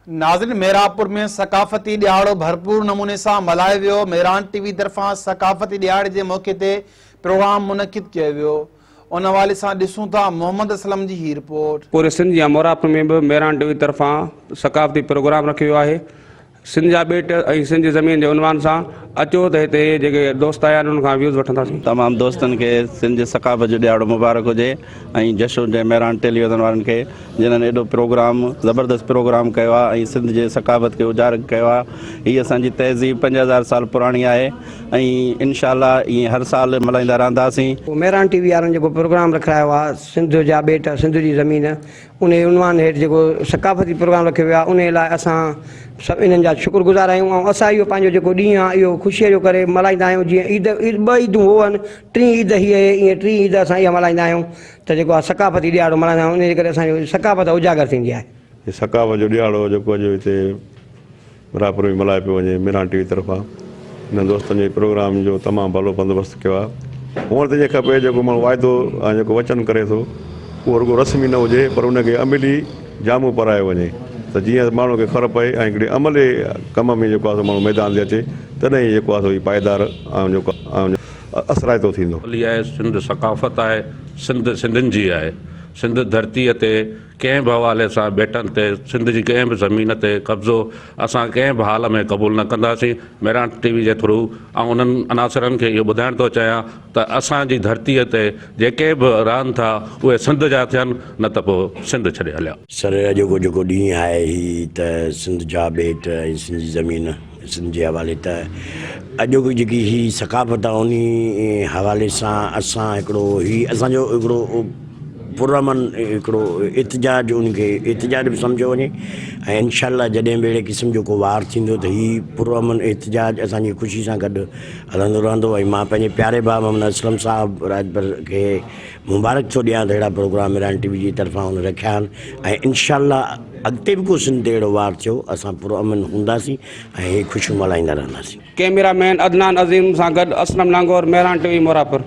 नाज़रीन, मेरापुर में सकाफ़ती ॾियारो भरपूर नमूने सां मल्हायो वियो। मेरान टीवी तरफ़ां सकाफ़ती ॾियारे जे मौक़े ते प्रोग्राम मुनक़िद कयो वियो। उन हवाले सां ॾिसूं था मोहम्मद असलम जी ही रिपोर्ट। पूरे सिंध या मोरापुर में भी मेरान टीवी तरफ़ां सकाफ़ती प्रोग्राम रखियो आहे। सिंध जा बेट ऐं सिंध जी ज़मीन जे उनवान सां अचो त हिते जेके दोस्त आया आहिनि उन्हनि खां व्यूज़ वठंदासीं। तमाम दोस्तन के सिंध जे सकाफ़त जो ॾियारो मुबारक हुजे ऐं जशो जे मेरान टेलीविज़न वारनि खे जिन्हनि एॾो प्रोग्राम ज़बरदस्त प्रोग्राम कयो आहे ऐं सिंध जे सकाफ़त खे उजागर कयो आहे। हीअ असांजी तहज़ीब 5000 साल पुराणी आहे ऐं इंशाअल्लाह ईअं हर साल मल्हाईंदा रहंदासीं। मेरान टीवी वारनि जेको प्रोग्राम रखायो आहे सिंध जा बेट सिंध जी ज़मीन, उन उनवान हेठि जेको सकाफ़ती प्रोग्राम रखियो वियो आहे, उन लाइ असां सभु इन्हनि जा शुक्रगुज़ार आहियूं। ऐं असां इहो पंहिंजो जेको ॾींहुं आहे इहो ख़ुशीअ जो करे मल्हाईंदा आहियूं। जीअं ईद ॿ ईदूं हुअनि, टीं ईद हीअ ईअं टीं ईद असां इहा मल्हाईंदा आहियूं त जेको आहे सकाफ़ती ॾियारो मल्हाईंदा आहियूं। उनजे करे असांजो सकाफ़त उजागर थींदी आहे। सकाफ़त जो ॾियारो जेको अॼु हिते मेरापुर में मल्हाए पियो वञे मेरान टीवी तरफ़ां, हिन दोस्तनि जे प्रोग्राम जो तमामु भलो बंदोबस्तु कयो आहे। हुअण त इएं खपे जेको माण्हू वाइदो ऐं जेको वचन करे थो उहो रुॻो रस्मी न हुजे, पर उनखे अमली जामू परायो वञे त जीअं माण्हू खे ख़बर पए ऐं हिकिड़े अमले कम में जेको आहे माण्हू मैदान ते अचे तॾहिं जेको आहे सो पाइदार ऐं जेको असराइतो थींदो। सिंध सकाफ़त आहे, सिंध सिंधियुनि जी आहे। सिंध धरतीअ ते कंहिं बि हवाले सां बेटनि ते सिंध जी कंहिं बि ज़मीन ते कब्ज़ो असां कंहिं बि हाल में क़बूल न कंदासीं। मेरान टीवी जे थ्रू ऐं उन्हनि अनासरनि खे इहो ॿुधाइण थो चाहियां त असांजी धरतीअ ते जेके बि रहनि था उहे सिंध जा थियनि, न त पोइ सिंध छॾे हलिया। सर अॼोको जेको ॾींहुं आहे ही त सिंध जा बेट ऐं सिंध जी ज़मीन सिंध जे हवाले त अॼोकी जेकी ही सकाफ़त आहे उन हवाले सां असां हिकिड़ो ही असांजो हिकिड़ो पुरअमन हिकिड़ो एतिजाज, उनखे एतिजाज बि सम्झो वञे ऐं इंशाअल्लाह जॾहिं बि अहिड़े क़िस्म जो को वार थींदो त हीउ पुरअमन एतिजाज असांजी ख़ुशी सां गॾु हलंदो रहंदो। ऐं मां पंहिंजे प्यारे भाउ मोहम्मद असलम साहब राजभर खे मुबारक थो ॾियां त अहिड़ा प्रोग्राम मेरान टीवी जी तरफ़ां हुन रखिया आहिनि ऐं इंशाअल्लाह अॻिते बि को सिंध ते अहिड़ो वार थियो असां पुरअमन हूंदासीं ऐं हे ख़ुशियूं मल्हाईंदा रहंदासीं। कैमरामैन अदनान अज़ीम सां गॾु असलम नांगोर, मेरान टीवी मोरापुर।